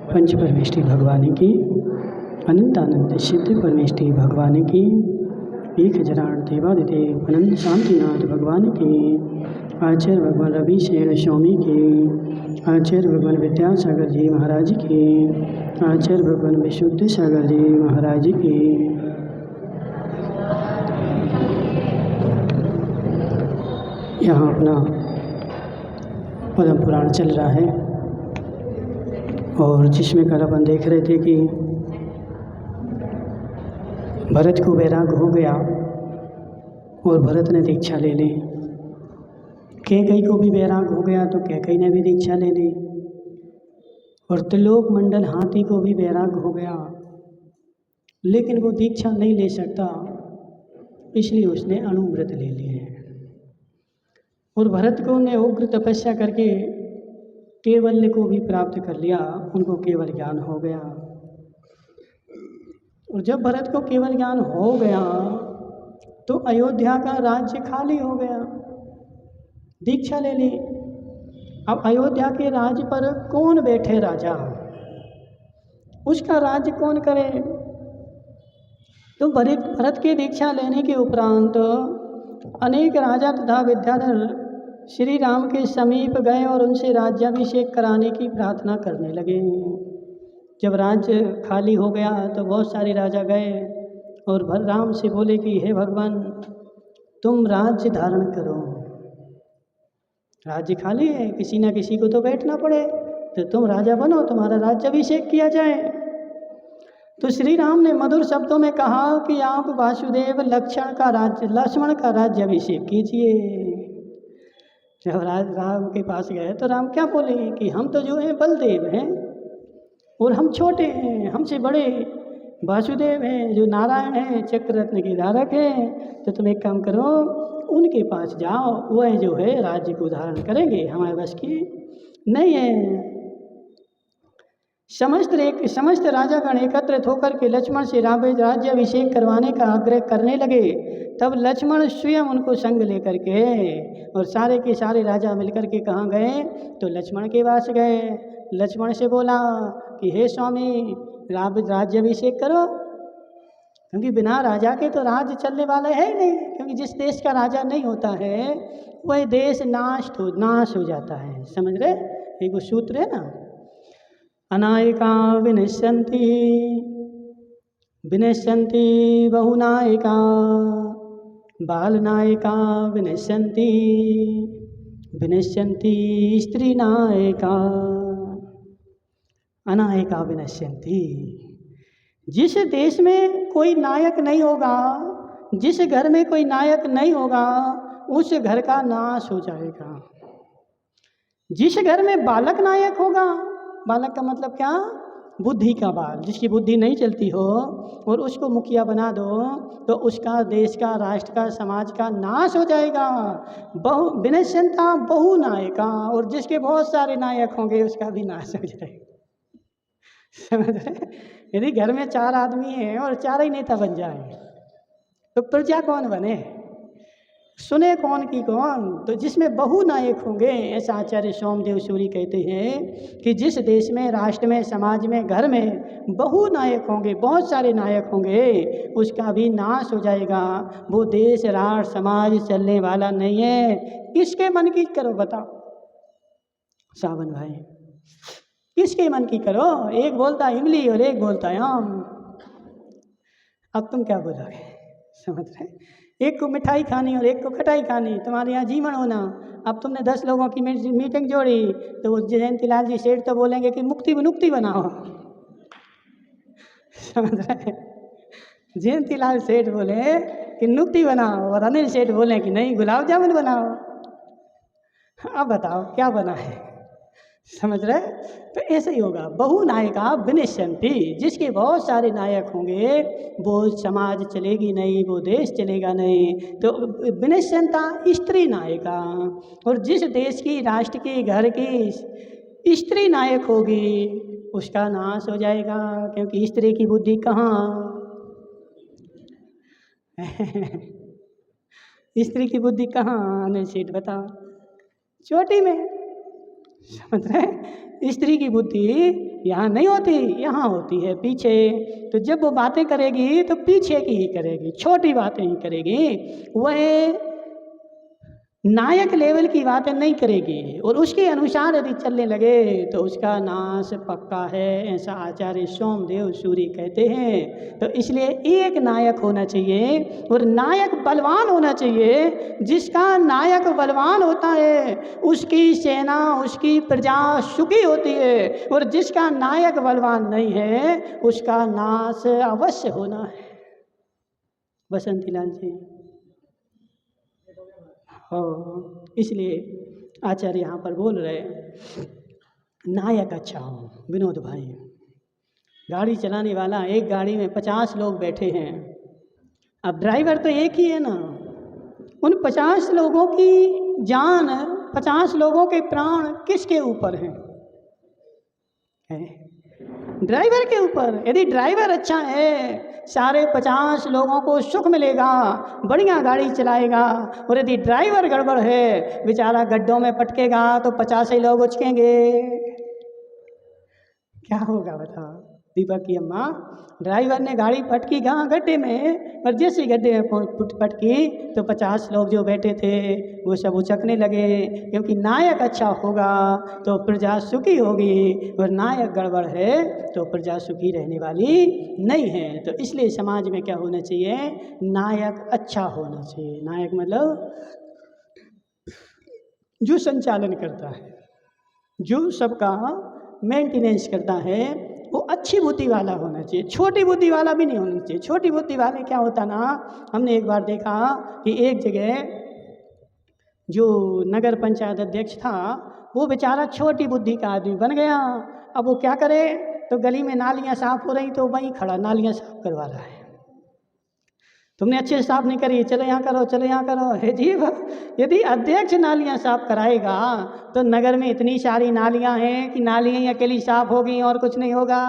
पंच परमेष्ठी भगवान की अनंत आनंद सिद्ध परमेष्ठी भगवान की 1008 देवादिदेव अनंत शांतिनाथ भगवान की आचार्य भगवान रवि शेर स्वामी की आचार्य भगवान विद्यासागर जी महाराज की आचार्य भगवान विशुद्ध सागर जी महाराज की। यहाँ अपना पद्म पुराण चल रहा है और जिसमें कल अपन देख रहे थे कि भरत को वैराग हो गया और भरत ने दीक्षा ले ली। कैकेयी को भी वैराग हो गया तो कैकेयी ने भी दीक्षा ले ली और त्रिलोक मंडल हाथी को भी वैराग हो गया, लेकिन वो दीक्षा नहीं ले सकता, इसलिए उसने अणुव्रत ले लिए। और भरत को ने उग्र तपस्या करके केवल्य को भी प्राप्त कर लिया, उनको केवल ज्ञान हो गया। और जब भरत को केवल ज्ञान हो गया तो अयोध्या का राज्य खाली हो गया, दीक्षा ले ली। अब अयोध्या के राज्य पर कौन बैठे राजा, उसका राज्य कौन करे। तो भरत के दीक्षा लेने के उपरांत अनेक राजा तथा विद्याधर श्री राम के समीप गए और उनसे राज्याभिषेक कराने की प्रार्थना करने लगे। जब राज्य खाली हो गया तो बहुत सारे राजा गए और राम से बोले कि हे भगवान, तुम राज्य धारण करो, राज्य खाली है, किसी ना किसी को तो बैठना पड़े, तो तुम राजा बनो, तुम्हारा राज्याभिषेक किया जाए। तो श्री राम ने मधुर शब्दों में कहा कि आप वासुदेव लक्ष्मण का राज्याभिषेक कीजिए। जब राम के पास गए तो राम क्या बोले कि हम तो जो हैं बलदेव हैं और हम छोटे हैं, हमसे बड़े वासुदेव हैं जो नारायण हैं, चक्र रत्न के धारक हैं। तो तुम एक काम करो, उनके पास जाओ, वह जो है राज्य को धारण करेंगे, हमारे बस की नहीं है। समस्त राजागण एकत्रित होकर के लक्ष्मण से राज्याभिषेक करवाने का आग्रह करने लगे। तब लक्ष्मण स्वयं उनको संग लेकर के और सारे के सारे राजा मिलकर के कहाँ गए, तो लक्ष्मण के पास गए। लक्ष्मण से बोला कि हे स्वामी, राज्याभिषेक करो, क्योंकि बिना राजा के तो राज्य चलने वाला है ही नहीं। क्योंकि जिस देश का राजा नहीं होता है वह देश नाश हो जाता है। समझ रहे, एक वो सूत्र है ना, अनायका विनश्यन्ति बहुनायका बालनायका विनश्यन्ति स्त्री नायका अनायका विनश्यन्ति। जिस देश में कोई नायक नहीं होगा, जिस घर में कोई नायक नहीं होगा, उस घर का नाश हो जाएगा। जिस घर में बालक नायक होगा, बालक का मतलब क्या, बुद्धि का बाल, जिसकी बुद्धि नहीं चलती हो और उसको मुखिया बना दो तो उसका देश का, राष्ट्र का, समाज का नाश हो जाएगा। विनश्यन्ता बहु नायका, और जिसके बहुत सारे नायक होंगे उसका भी नाश हो जाएगा। समझ रहे, यदि घर में 4 आदमी हैं और 4 ही नेता बन जाए तो प्रजा कौन बने, सुने कौन की कौन। तो जिसमें बहु नायक होंगे, ऐसा आचार्य सोमदेव सूरी कहते हैं कि जिस देश में, राष्ट्र में, समाज में, घर में बहु नायक होंगे, बहुत सारे नायक होंगे, उसका भी नाश हो जाएगा। वो देश, राष्ट्र, समाज चलने वाला नहीं है। किसके मन की करो बताओ सावन भाई, किसके मन की करो। एक बोलता इमली और एक बोलता आम, अब तुम क्या बोलोगे। समझ रहे, एक को मिठाई खानी और एक को खटाई खानी, तुम्हारे यहाँ जीवन होना। अब तुमने 10 लोगों की मीटिंग जोड़ी तो वो जयंतीलाल जी सेठ तो बोलेंगे कि नुक्ति बनाओ। समझ रहे, जयंतीलाल सेठ बोले कि नुक्ति बनाओ और अनिल सेठ बोले कि नहीं गुलाब जामुन बनाओ। अब बताओ क्या बना है। समझ रहे, तो ऐसे ही होगा। बहु नायका विनश्यन्ति, जिसके बहुत सारे नायक होंगे वो समाज चलेगी नहीं, वो देश चलेगा नहीं। तो विनश्यन्ता स्त्री नायका, और जिस देश की, राष्ट्र की, घर की स्त्री नायक होगी उसका नाश हो जाएगा। क्योंकि स्त्री की बुद्धि कहाँ स्त्री की बुद्धि कहाँ, अनिल सेठ बताओ, चोटी में। समझ रहे? स्त्री की बुद्धि यहाँ नहीं होती, यहाँ होती है पीछे। तो जब वो बातें करेगी तो पीछे की ही करेगी, छोटी बातें ही करेगी, वह नायक लेवल की बातें नहीं करेगी। और उसके अनुसार यदि चलने लगे तो उसका नाश पक्का है, ऐसा आचार्य सोमदेव सूरी कहते हैं। तो इसलिए एक नायक होना चाहिए, और नायक बलवान होना चाहिए। जिसका नायक बलवान होता है उसकी सेना, उसकी प्रजा सुखी होती है, और जिसका नायक बलवान नहीं है उसका नाश अवश्य होना है। बसंती लाल जी, इसलिए आचार्य यहाँ पर बोल रहे नायक अच्छा हो। विनोद भाई, गाड़ी चलाने वाला, एक गाड़ी में 50 लोग बैठे हैं, अब ड्राइवर तो एक ही है ना। उन 50 लोगों की जान, 50 लोगों के प्राण किसके ऊपर हैं? ड्राइवर के ऊपर। यदि ड्राइवर अच्छा है सारे 50 लोगों को सुख मिलेगा, बढ़िया गाड़ी चलाएगा। और यदि ड्राइवर गड़बड़ है, बेचारा गड्ढों में पटकेगा तो 50 ही लोग उचकेंगे। क्या होगा बताओ? दीपक की अम्मा, ड्राइवर ने गाड़ी पटकी कहाँ? गड्ढे में। और जैसे गड्ढे में पटकी तो 50 लोग जो बैठे थे वो सब उचकने लगे। क्योंकि नायक अच्छा होगा तो प्रजा सुखी होगी, और नायक गड़बड़ है तो प्रजा सुखी रहने वाली नहीं है। तो इसलिए समाज में क्या होना चाहिए? नायक अच्छा होना चाहिए। नायक मतलब जो संचालन करता है, जो सबका मेंटेनेंस करता है, वो अच्छी बुद्धि वाला होना चाहिए। छोटी बुद्धि वाला भी नहीं होना चाहिए। छोटी बुद्धि वाले क्या होता ना, हमने एक बार देखा कि एक जगह जो नगर पंचायत अध्यक्ष था वो बेचारा छोटी बुद्धि का आदमी बन गया। अब वो क्या करे, तो गली में नालियाँ साफ हो रही तो वहीं खड़ा नालियाँ साफ करवा रहा है। तुमने अच्छे से साफ नहीं करी, चलो यहाँ करो, चलो यहाँ करो। है जी, यदि अध्यक्ष नालियाँ साफ कराएगा तो नगर में इतनी सारी नालियाँ हैं कि नालियाँ ही अकेली साफ होगी और कुछ नहीं होगा,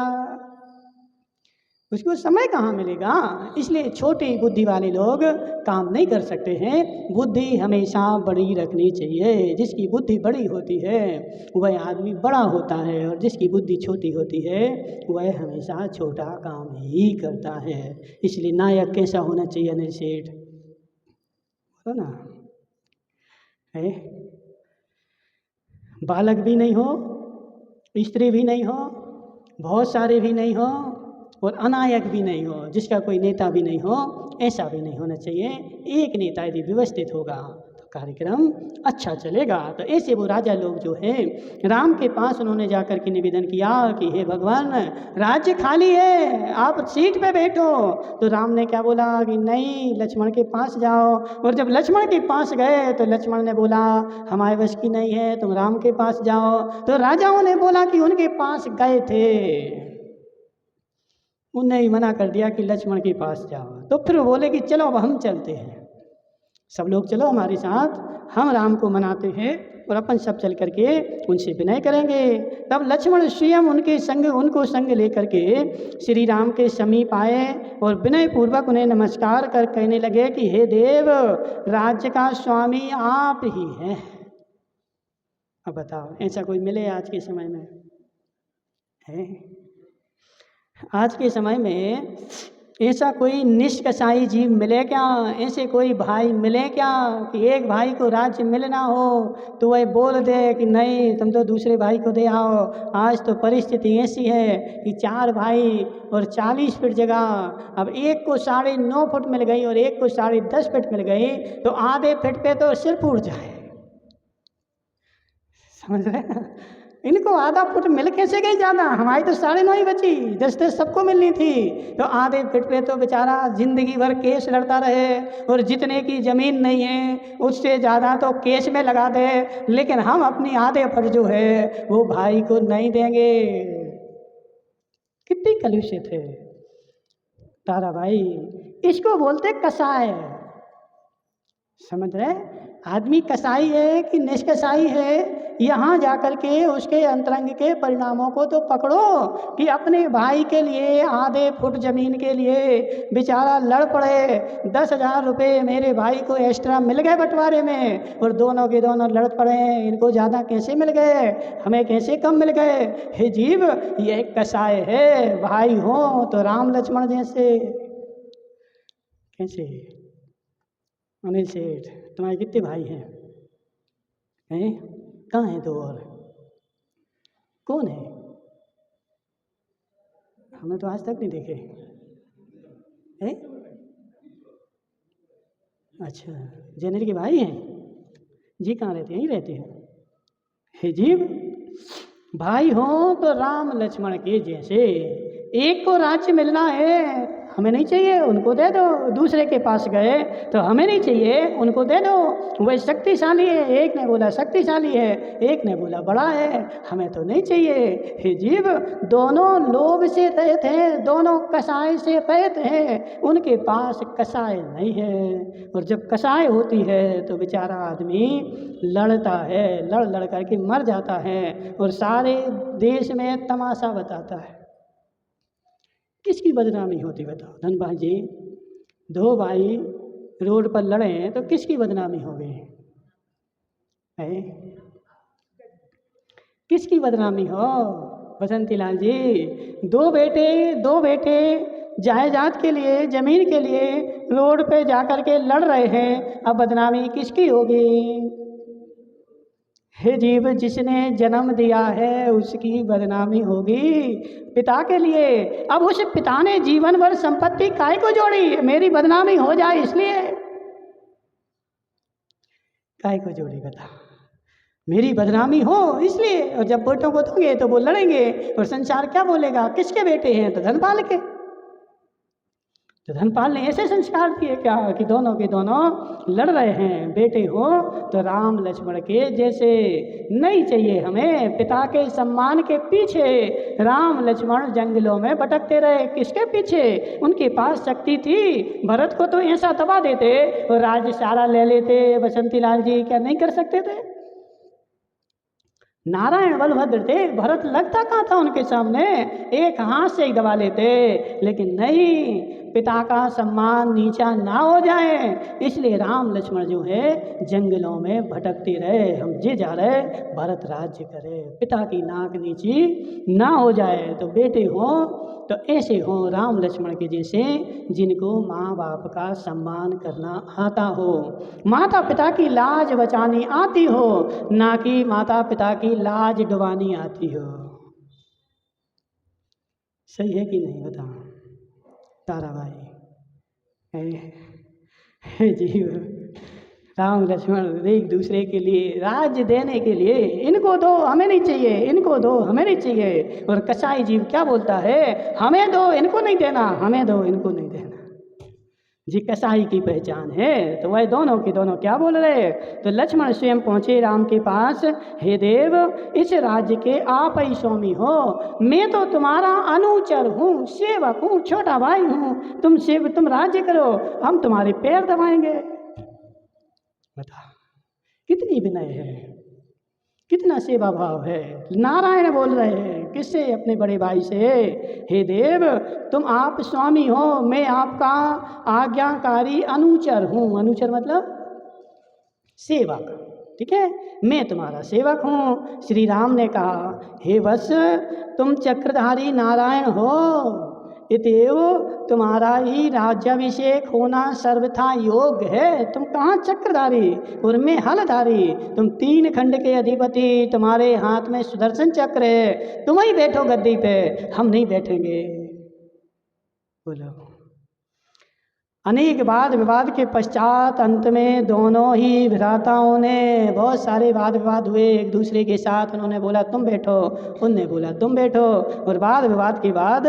उसको समय कहाँ मिलेगा। इसलिए छोटी बुद्धि वाले लोग काम नहीं कर सकते हैं। बुद्धि हमेशा बड़ी रखनी चाहिए। जिसकी बुद्धि बड़ी होती है वह आदमी बड़ा होता है, और जिसकी बुद्धि छोटी होती है वह हमेशा छोटा काम ही करता है। इसलिए नायक कैसा होना चाहिए अनिल सेठ? बोलो ना, है बालक भी नहीं हो, स्त्री भी नहीं हो, बहुत सारे भी नहीं हो, और अनायक भी नहीं हो, जिसका कोई नेता भी नहीं हो, ऐसा भी नहीं होना चाहिए। एक नेता यदि व्यवस्थित होगा तो कार्यक्रम अच्छा चलेगा। तो ऐसे वो राजा लोग जो हैं, राम के पास उन्होंने जाकर के निवेदन किया कि हे भगवान, राज्य खाली है, आप सीट पे बैठो। तो राम ने क्या बोला कि नहीं, लक्ष्मण के पास जाओ। और जब लक्ष्मण के पास गए तो लक्ष्मण ने बोला हमारे वश की नहीं है, तुम राम के पास जाओ। तो राजाओं ने बोला कि उनके पास गए थे, उन्हें ही मना कर दिया कि लक्ष्मण के पास जाओ। तो फिर वो बोले कि चलो अब हम चलते हैं, सब लोग चलो हमारे साथ, हम राम को मनाते हैं और अपन सब चल करके उनसे विनय करेंगे। तब लक्ष्मण स्वयं उनके संग, उनको संग लेकर के श्री राम के समीप आए और विनय पूर्वक उन्हें नमस्कार कर कहने लगे कि हे देव, राज्य का स्वामी आप ही हैं। अब बताओ, ऐसा कोई मिले आज के समय में? है आज के समय में ऐसा कोई निष्कसाई जीव मिले क्या? ऐसे कोई भाई मिले क्या कि एक भाई को राज्य मिलना हो तो वह बोल दे कि नहीं, तुम तो दूसरे भाई को दे आओ। आज तो परिस्थिति ऐसी है कि 4 भाई और 40 फीट जगह, अब एक को 9.5 फुट मिल गई और एक को 10.5 फीट मिल गई, तो आधे फीट पे तो सिर फूट जाए। समझ रहे हैं? इनको आधा फुट मिल कैसे गई ज़्यादा? हमारी तो 9.5 ही बची, 10 सबको मिलनी थी। तो आधे फुट पे तो बेचारा जिंदगी भर केस लड़ता रहे, और जितने की ज़मीन नहीं है उससे ज़्यादा तो केस में लगा दे, लेकिन हम अपनी आधे फुट जो है वो भाई को नहीं देंगे। कितनी कलुषित है तारा भाई, इसको बोलते कसाय। समझ रहे? आदमी कसाई है कि निष्कसाई है, यहाँ जाकर के उसके अंतरंग के परिणामों को तो पकड़ो कि अपने भाई के लिए आधे फुट ज़मीन के लिए बेचारा लड़ पड़े। 10,000 रुपये मेरे भाई को एक्स्ट्रा मिल गए बंटवारे में और दोनों के दोनों लड़ पड़े। इनको ज़्यादा कैसे मिल गए, हमें कैसे कम मिल गए। हे जीव, ये कसाय है। भाई हो तो राम लक्ष्मण जैसे। कैसे? अनिल सेठ, तुम्हारे कितने भाई हैं? कहाँ हैं दो और? कौन है? हमने तो आज तक नहीं देखे हैं। अच्छा, जनरल के भाई हैं जी? कहाँ रहते हैं? यहीं रहते हैं। हे जीव, भाई हो तो राम लक्ष्मण के जैसे। एक को राज्य मिलना है, हमें नहीं चाहिए, उनको दे दो। दूसरे के पास गए तो हमें नहीं चाहिए, उनको दे दो। वह शक्तिशाली है, एक ने बोला शक्तिशाली है, एक ने बोला बड़ा है, हमें तो नहीं चाहिए। हे जीव, दोनों लोभ से रहित हैं, दोनों कसाय से रहित हैं, उनके पास कसाय नहीं है। और जब कसाय होती है तो बेचारा आदमी लड़ता है, लड़ लड़ करके मर जाता है और सारे देश में तमाशा बताता है। किसकी बदनामी होती बताओ धनबाज जी? दो भाई रोड पर लड़े हैं तो किसकी बदनामी हो गई है? किसकी बदनामी हो बसंती लाल जी? दो बेटे जायदाद के लिए, जमीन के लिए रोड पे जाकर के लड़ रहे हैं, अब बदनामी किसकी होगी? हे जीव, जिसने जन्म दिया है उसकी बदनामी होगी पिता के लिए। अब उस पिता ने जीवन भर संपत्ति काय को जोड़ी? मेरी बदनामी हो जाए इसलिए। काय को जोड़ी बता? मेरी बदनामी हो इसलिए। और जब बेटों को दोगे तो वो लड़ेंगे और संसार क्या बोलेगा? किसके बेटे हैं? तो धनपाल के। तो धनपाल ने ऐसे संस्कार दिए क्या कि दोनों के दोनों लड़ रहे हैं। बेटे हो तो राम लक्ष्मण के जैसे। नहीं चाहिए हमें पिता के सम्मान के पीछे राम लक्ष्मण जंगलों में भटकते रहे। किसके पीछे? उनके पास शक्ति थी, भरत को तो ऐसा दबा देते और राज्य सारा ले लेते। बसंती लाल जी, क्या नहीं कर सकते थे? नारायण बलभद्र थे, भरत लगता कहाँ था उनके सामने? एक हाथ से ही दबा लेते। लेकिन नहीं, पिता का सम्मान नीचा ना हो जाए इसलिए राम लक्ष्मण जो है जंगलों में भटकते रहे। हम जे जा रहे भरत राज्य करे, पिता की नाक नीची ना हो जाए। तो बेटे हो तो ऐसे हो राम लक्ष्मण के जैसे, जिनको माँ बाप का सम्मान करना आता हो, माता पिता की लाज बचानी आती हो, ना कि माता पिता की लाज डुबानी आती हो। सही है कि नहीं बता तारा भाई? जीव, राम लक्ष्मण एक दूसरे के लिए राज्य देने के लिए, इनको दो हमें नहीं चाहिए, इनको दो हमें नहीं चाहिए। और कसाई जीव क्या बोलता है? हमें दो इनको नहीं देना, हमें दो इनको नहीं देना। जी कसाई की पहचान है। तो वह दोनों के दोनों क्या बोल रहे? तो लक्ष्मण स्वयं पहुँचे राम के पास। हे देव, इस राज्य के आप ही स्वामी हो, मैं तो तुम्हारा अनुचर हूँ, सेवक हूँ, छोटा भाई हूँ। तुम राज्य करो, हम तुम्हारे पैर दबाएंगे। बता कितनी विनय है, कितना सेवा भाव है। नारायण बोल रहे हैं किससे? अपने बड़े भाई से। हे देव, तुम आप स्वामी हो, मैं आपका आज्ञाकारी अनुचर हूँ। अनुचर मतलब सेवक, ठीक है? मैं तुम्हारा सेवक हूँ। श्री राम ने कहा, हे वत्स, तुम चक्रधारी नारायण हो, इतएव तुम्हारा ही राज्याभिषेक होना सर्वथा योग्य है। तुम कहाँ चक्रधारी और मैं हलधारी। तुम 3 खंड के अधिपति, तुम्हारे हाथ में सुदर्शन चक्र है, तुम ही बैठो गद्दी पे, हम नहीं बैठेंगे। बोलो। अनेक वाद विवाद के पश्चात अंत में दोनों ही भ्राताओं ने, बहुत सारे वाद विवाद हुए एक दूसरे के साथ। उन्होंने बोला तुम बैठो, उनने बोला तुम बैठो, और वाद विवाद के बाद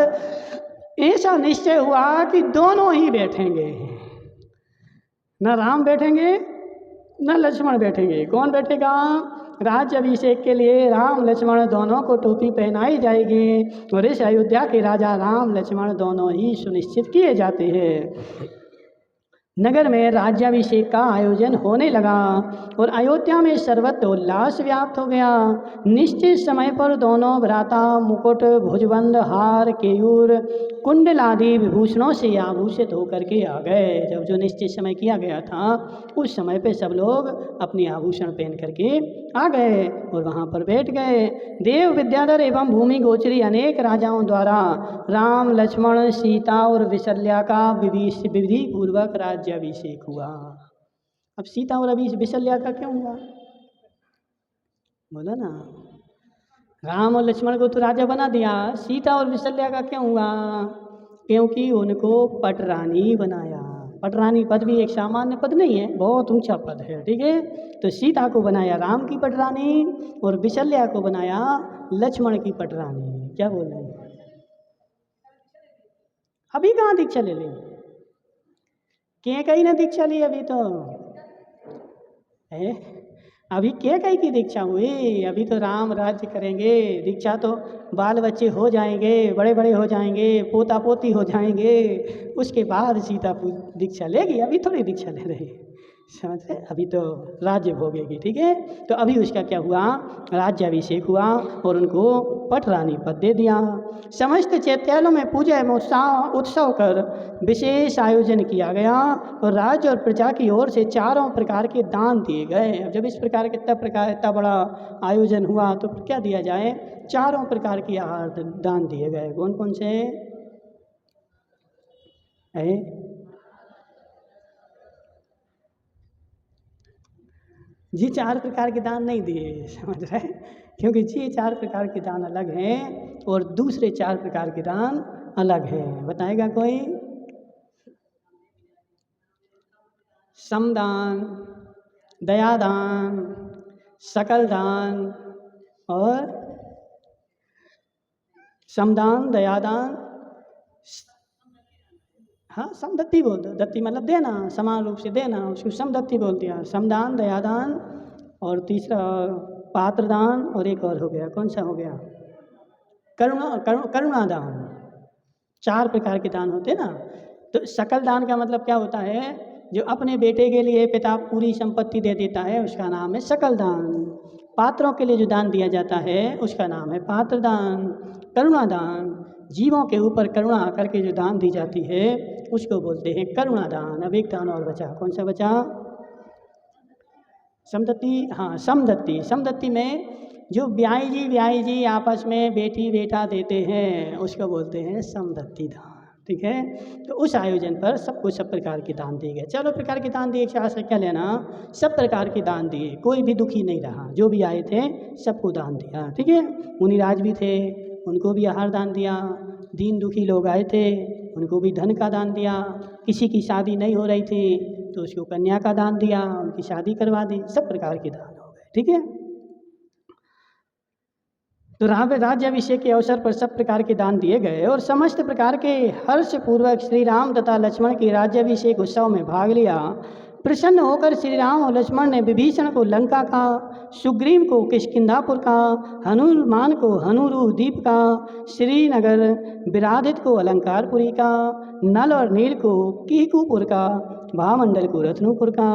ऐसा निश्चय हुआ कि दोनों ही बैठेंगे। न राम बैठेंगे न लक्ष्मण बैठेंगे। कौन बैठेगा? राज्य अभिषेक के लिए राम लक्ष्मण दोनों को टोपी पहनाई जाएगी और इस अयोध्या के राजा राम लक्ष्मण दोनों ही सुनिश्चित किए जाते हैं। नगर में राज्याभिषेक का आयोजन होने लगा और अयोध्या में सर्वत्र उल्लास व्याप्त हो गया। निश्चित समय पर दोनों भ्राता मुकुट, भुजबंद, हार, केयूर, कुंडल आदि विभूषणों से आभूषित होकर के आ गए। जब जो निश्चित समय किया गया था उस समय पे सब लोग अपने आभूषण पहन करके आ गए और वहाँ पर बैठ गए। देव विद्याधर एवं भूमि गोचरी अनेक राजाओं द्वारा राम, लक्ष्मण, सीता और विशल्या का विधि पूर्वक राज्याभिषेक हुआ। अब सीता और अभी विशल्या का क्यों हुआ? बोलो ना। राम और लक्ष्मण को तो राजा बना दिया, सीता और विशल्या का क्यों हुआ? क्योंकि उनको पटरानी बनाया। पटरानी पद भी एक सामान्य पद नहीं है, बहुत ऊंचा पद है, ठीक है। तो सीता को बनाया राम की पटरानी और विशल्या को बनाया लक्ष्मण की पटरानी। क्या बोल रहे हैं? अभी कहाँ दीक्षा ले ली? कहीं ना दीक्षा ली अभी तो है। अभी कहीं की दीक्षा हुई? अभी तो राम राज्य करेंगे। दीक्षा तो बाल बच्चे हो जाएंगे, बड़े बड़े हो जाएंगे, पोता पोती हो जाएंगे, उसके बाद सीता दीक्षा लेगी। अभी थोड़ी दीक्षा ले रही, समझ रहे? अभी तो राज्य भोगेगी, ठीक है। तो अभी उसका क्या हुआ? राज्याभिषेक हुआ और उनको पटरानी पद दे दिया। समस्त चैत्यालयों में पूजा एवं उत्सव कर विशेष आयोजन किया गया और राज्य और प्रजा की ओर से चारों प्रकार के दान दिए गए। अब जब इस प्रकार के इतना बड़ा आयोजन हुआ तो क्या दिया जाए? चारों प्रकार के आहार दान दिए गए। कौन कौन से है? जी 4 प्रकार के दान नहीं दिए, समझ रहे? क्योंकि जी 4 प्रकार के दान अलग हैं और दूसरे 4 प्रकार के दान अलग हैं। बताएगा कोई? समदान, दयादान, सकल दान और समदान, दयादान, हाँ समदत्ति बोल दो। दत्ति मतलब देना, समान रूप से देना, उसको समदत्ति बोल दिया। समदान, दयादान और तीसरा पात्रदान और एक और हो गया। कौन सा हो गया? करुणादान। 4 प्रकार के दान होते ना। तो सकल दान का मतलब क्या होता है? जो अपने बेटे के लिए पिता पूरी संपत्ति दे देता है उसका नाम है सकल दान। पात्रों के लिए जो दान दिया जाता है उसका नाम है पात्रदान। करुणादान, जीवों के ऊपर करुणा करके जो दान दी जाती है उसको बोलते हैं करुणादान। अब एक दान और बचा। कौन सा बचा? समदत्ति। हाँ समदत्ति। समदत्ति में जो ब्याई जी आपस में बेटी बेटा देते हैं उसको बोलते हैं समदत्ति दान, ठीक है। तो उस आयोजन पर सबको सब प्रकार के दान दिए गए। चलो प्रकार के दान दिए, से क्या लेना? सब प्रकार के दान दिए, कोई भी दुखी नहीं रहा। जो भी आए थे सबको दान दिया, ठीक है। मुनिराज भी थे, उनको भी आहार दान दिया। दीन दुखी लोग आए थे उनको भी धन का दान दिया। किसी की शादी नहीं हो रही थी तो उसको कन्या का दान दिया, उनकी शादी करवा दी। सब प्रकार के दान हो गए, ठीक है। तो राज्याभिषेक के अवसर पर सब प्रकार के दान दिए गए और समस्त प्रकार के हर्ष पूर्वक श्री राम तथा लक्ष्मण के राज्याभिषेक उत्सव में भाग लिया। प्रसन्न होकर श्री राम और लक्ष्मण ने विभीषण को लंका का, सुग्रीव को किष्किंधापुर का, हनुमान को हनुरू द्वीप का, श्रीनगर विराधित को अलंकारपुरी का, नल और नील को कीकूपुर का, भामंडल को रत्नपुर का,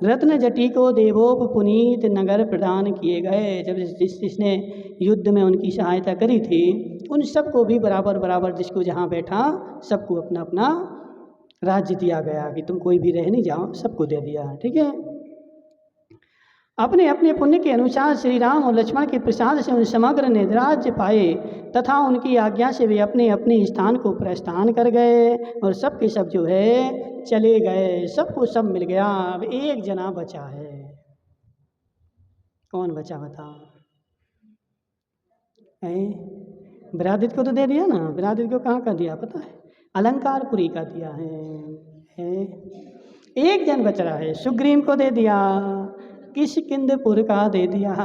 रत्न जटी को देवोप पुनीत नगर प्रदान किए गए। जब जिसने युद्ध में उनकी सहायता करी थी उन सबको भी बराबर बराबर जिसको जहाँ बैठा सबको अपना अपना राज्य दिया गया कि तुम कोई भी रह नहीं जाओ, सबको दे दिया, ठीक है। अपने अपने पुण्य के अनुसार श्री राम और लक्ष्मण के प्रसाद से उन समग्र ने राज्य पाए तथा उनकी आज्ञा से वे अपने अपने स्थान को प्रस्थान कर गए और सब के सब जो है चले गए। सबको सब मिल गया। अब एक जना बचा है। कौन बचा बताओ? विरादित को तो दे दिया ना। विरादित को कहाँ का दिया पता है? अलंकारपुरी का दिया है। एक जन बच रहा है। सुग्रीव को दे दिया, किष्किंधपुर का दे दिया,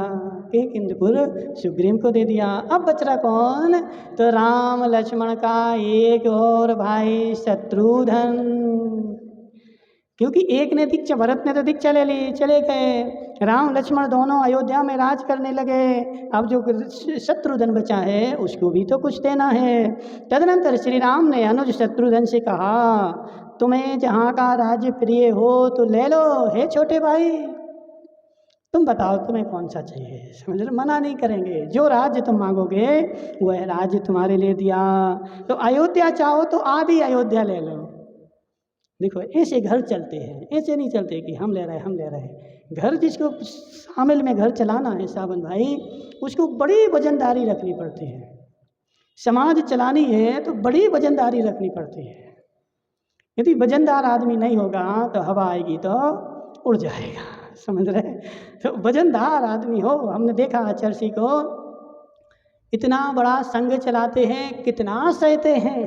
किष्किंधपुर सुग्रीव को दे दिया। अब बच रहा कौन? तो राम लक्ष्मण का एक और भाई शत्रुघ्न। क्योंकि एक ने दीक्षा, भरत ने तो दीक्षा ले ली, चले गए। राम लक्ष्मण दोनों अयोध्या में राज करने लगे। अब जो शत्रुघ्न बचा है उसको भी तो कुछ देना है। तदनंतर श्री राम ने अनुज शत्रुघ्न से कहा, तुम्हें जहाँ का राज्य प्रिय हो तो ले लो। हे छोटे भाई, तुम बताओ तुम्हें कौन सा चाहिए। समझ लो, मना नहीं करेंगे। जो राज्य तुम मांगोगे वह राज्य तुम्हारे लिए दिया। तो अयोध्या चाहो तो आधी अयोध्या ले लो। देखो, ऐसे घर चलते हैं, ऐसे नहीं चलते कि हम ले रहे हम ले रहे। घर जिसको शामिल में घर चलाना है सावन भाई, उसको बड़ी वजनदारी रखनी पड़ती है। समाज चलानी है तो बड़ी वजनदारी रखनी पड़ती है। यदि वजनदार आदमी नहीं होगा तो हवा आएगी तो उड़ जाएगा। समझ रहे? तो वजनदार आदमी हो। हमने देखा चर्ची को, इतना बड़ा संघ चलाते हैं, कितना सहते हैं।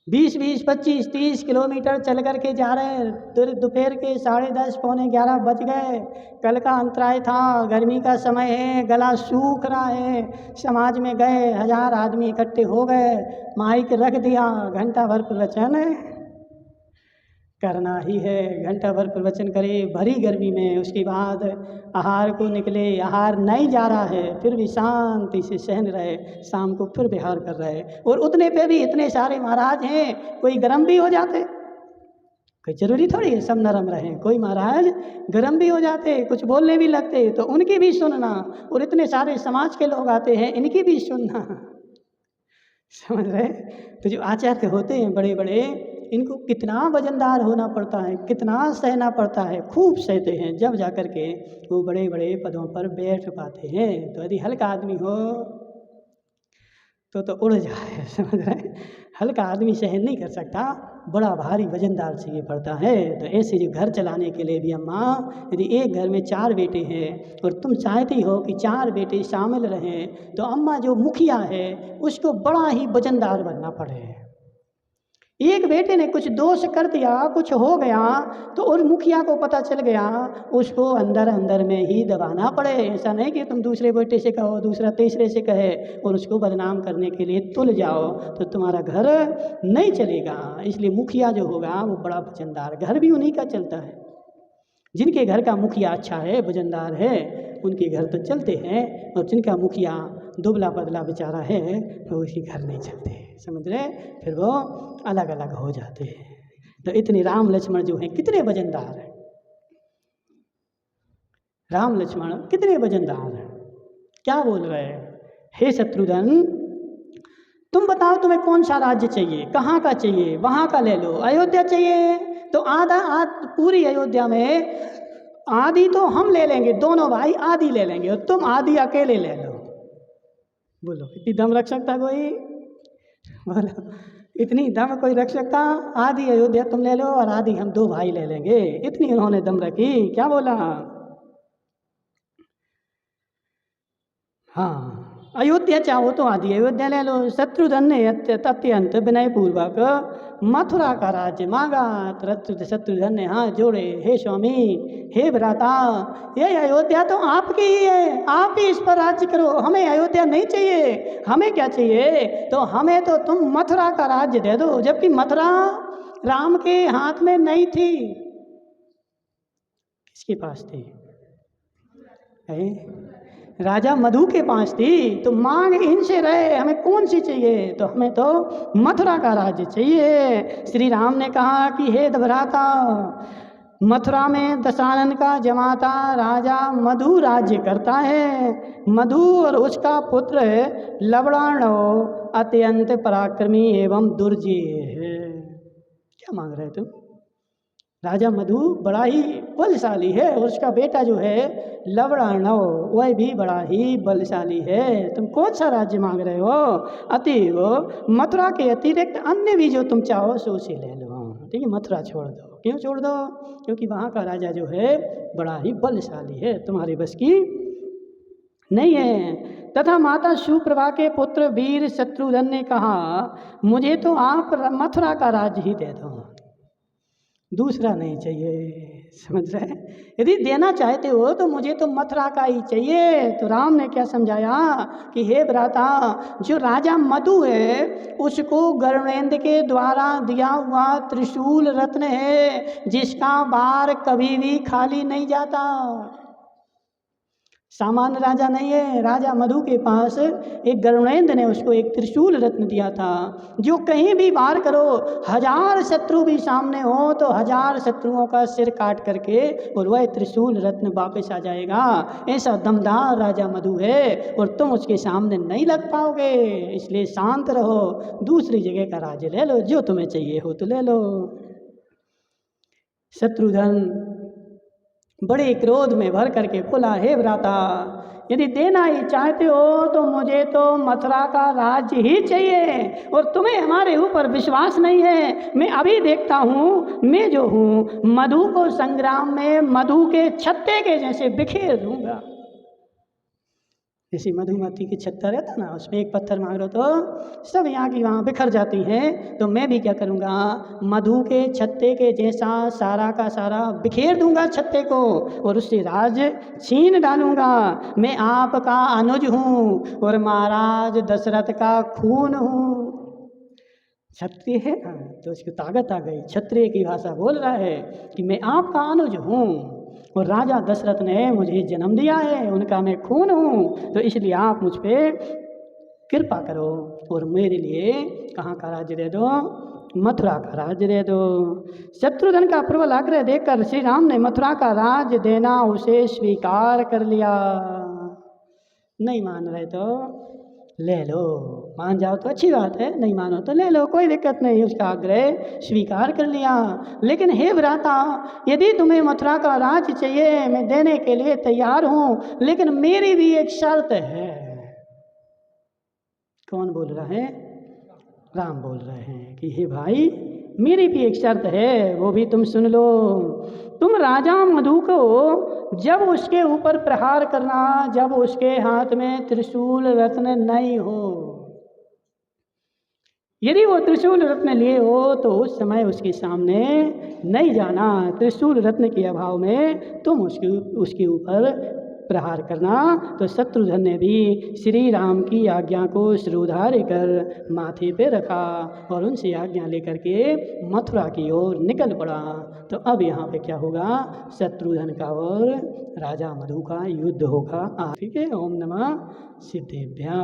20-20, 25-30 किलोमीटर चल करके जा रहे हैं। दोपहर के 10:30 पौने 11 बज गए। कल का अंतराय था, गर्मी का समय है, गला सूख रहा है। समाज में गए, 1000 आदमी इकट्ठे हो गए, माइक रख दिया, घंटा भर प्रवचन करना ही है। घंटा भर प्रवचन करे भरी गर्मी में। उसके बाद आहार को निकले, आहार नहीं जा रहा है, फिर भी शांति से सहन रहे। शाम को फिर विहार कर रहे। और उतने पे भी इतने सारे महाराज हैं, कोई गर्म भी हो जाते। कोई जरूरी थोड़ी है सब नरम रहें। कोई महाराज गर्म भी हो जाते, कुछ बोलने भी लगते, तो उनकी भी सुनना। और इतने सारे समाज के लोग आते हैं, इनकी भी सुनना। समझ रहे? तो जो आचार्य होते हैं बड़े बड़े, इनको कितना वजनदार होना पड़ता है, कितना सहना पड़ता है। खूब सहते हैं, जब जा कर के वो बड़े बड़े पदों पर बैठ पाते हैं। तो यदि हल्का आदमी हो तो उड़ जाए। समझ रहे? हल्का आदमी सहन नहीं कर सकता, बड़ा भारी वजनदार चाहिए पड़ता है। तो ऐसे जो घर चलाने के लिए भी अम्मा, यदि एक घर में 4 बेटे हैं और तुम चाहती हो कि 4 बेटे शामिल रहें, तो अम्मा जो मुखिया है उसको बड़ा ही वजनदार बनना पड़े। एक बेटे ने कुछ दोष कर दिया, कुछ हो गया, तो उस मुखिया को पता चल गया, उसको अंदर अंदर में ही दबाना पड़े। ऐसा नहीं कि तुम दूसरे बेटे से कहो, दूसरा तीसरे से कहे और उसको बदनाम करने के लिए तुल जाओ, तो तुम्हारा घर नहीं चलेगा। इसलिए मुखिया जो होगा वो बड़ा वजनदार, घर भी उन्हीं का चलता है। जिनके घर का मुखिया अच्छा है, वजनदार है, उनके घर तो चलते हैं। और जिनका मुखिया दुबला पतला बेचारा है, तो उसके घर नहीं चलते। समझ रहे? फिर वो अलग अलग हो जाते हैं। तो इतने राम लक्ष्मण जो हैं कितने वजनदार हैं। राम लक्ष्मण कितने वजनदार हैं। क्या बोल रहे हैं? हे शत्रुघ्न, तुम बताओ तुम्हें कौन सा राज्य चाहिए, कहाँ का चाहिए, वहाँ का ले लो। अयोध्या चाहिए तो आधा पूरी अयोध्या में आधी तो हम ले लेंगे, दोनों भाई आधी ले लेंगे, और तुम आधी अकेले ले लो। बोलो, इतनी दम रख सकता कोई? बोलो, इतनी दम कोई रख सकता? आधी अयोध्या तुम ले लो और आधी हम 2 भाई ले लेंगे। इतनी उन्होंने दम रखी। क्या बोला? हाँ, अयोध्या चाहो तो आधी अयोध्या ले लो। शत्रुघ्न ने अत्यंत विनय पूर्वक मथुरा का राज्य मांगा। शत्रुघ्न ने हाथ जोड़े, हे स्वामी, हे भ्राता, ये अयोध्या तो आपकी ही है, आप ही इस पर राज्य करो, हमें अयोध्या नहीं चाहिए। हमें क्या चाहिए? तो हमें तो तुम मथुरा का राज्य दे दो। जबकि मथुरा राम के हाथ में नहीं थी, किसके पास थी? राजा मधु के पास थी। तो मांग इनसे रहे, हमें कौन सी चाहिए? तो हमें तो मथुरा का राज्य चाहिए। श्री राम ने कहा कि हे भ्राता, मथुरा में दशानन का जमाता राजा मधु राज्य करता है। मधु और उसका पुत्र लवणानो अत्यंत पराक्रमी एवं दुर्जय है। क्या मांग रहे तुम? राजा मधु बड़ा ही बलशाली है और उसका बेटा जो है लवणानो, वह भी बड़ा ही बलशाली है। तुम कौन सा राज्य मांग रहे हो? अतीव मथुरा के अतिरिक्त अन्य भी जो तुम चाहो सो उसे ले लो। ठीक है, मथुरा छोड़ दो। क्यों छोड़ दो? क्योंकि वहाँ का राजा जो है बड़ा ही बलशाली है, तुम्हारी बस की नहीं है। तथा माता सुप्रभा के पुत्र वीर शत्रुघ्न ने कहा, मुझे तो आप मथुरा का राज्य ही दे दो, दूसरा नहीं चाहिए। समझ रहे हैं? यदि देना चाहते हो तो मुझे तो मथुरा का ही चाहिए। तो राम ने क्या समझाया कि हे भ्राता, जो राजा मधु है उसको गरुड़ेंद्र के द्वारा दिया हुआ त्रिशूल रत्न है, जिसका बार कभी भी खाली नहीं जाता। सामान्य राजा नहीं है, राजा मधु के पास एक गरुड़ेंद्र ने उसको एक त्रिशूल रत्न दिया था, जो कहीं भी वार करो, 1000 शत्रु भी सामने हो तो 1000 शत्रुओं का सिर काट करके और वह त्रिशूल रत्न वापस आ जाएगा। ऐसा दमदार राजा मधु है और तुम उसके सामने नहीं लग पाओगे। इसलिए शांत रहो, दूसरी जगह का राज्य ले लो, जो तुम्हें चाहिए हो तो ले लो। शत्रुघ्न बड़े क्रोध में भर करके बोला, हे भ्राता, यदि देना ही चाहते हो तो मुझे तो मथुरा का राज्य ही चाहिए, और तुम्हें हमारे ऊपर विश्वास नहीं है। मैं अभी देखता हूँ, मैं जो हूँ मधु को संग्राम में मधु के छत्ते के जैसे बिखेर दूंगा। जैसे मधुमक्खी की छत्ता रहता ना, उसमें एक पत्थर मारो तो सब यहाँ की वहाँ बिखर जाती हैं, तो मैं भी क्या करूँगा, मधु के छत्ते के जैसा सारा का सारा बिखेर दूंगा छत्ते को और उससे राज छीन डालूंगा। मैं आपका अनुज हूँ और महाराज दशरथ का खून हूँ। क्षत्रिय है ना, तो उसकी ताकत आ गई, क्षत्रिय की भाषा बोल रहा है कि मैं आपका अनुज हूँ और राजा दशरथ ने मुझे जन्म दिया है, उनका मैं खून हूँ, तो इसलिए आप मुझ पे कृपा करो और मेरे लिए कहाँ का राज्य दे दो, मथुरा का राज्य दे दो। शत्रुघ्न का प्रबल आग्रह देखकर श्री राम ने मथुरा का राज्य देना उसे स्वीकार कर लिया। नहीं मान रहे तो ले लो, मान जाओ तो अच्छी बात है, नहीं मानो तो ले लो, कोई दिक्कत नहीं। उसका आग्रह स्वीकार कर लिया। लेकिन हे भ्राता, यदि तुम्हें मथुरा का राज्य चाहिए, मैं देने के लिए तैयार हूँ, लेकिन मेरी भी एक शर्त है। कौन बोल रहा है? राम बोल रहे हैं कि हे भाई, मेरी भी एक शर्त है, वो भी तुम सुन लो। तुम राजा मधु को जब उसके ऊपर प्रहार करना, जब उसके हाथ में त्रिशूल रत्न नहीं हो, यदि वो त्रिशूल रत्न लिए हो तो उस समय उसके सामने नहीं जाना। त्रिशूल रत्न के अभाव में तुम उसके ऊपर प्रहार करना। तो शत्रुघ्न ने भी श्री राम की आज्ञा को शिरोधार्य कर माथे पे रखा और उनसे आज्ञा लेकर के मथुरा की ओर निकल पड़ा। तो अब यहाँ पे क्या होगा, शत्रुघ्न का और राजा मधु का युद्ध होगा। ठीक है, ओम नमः सिद्धेभ्यां।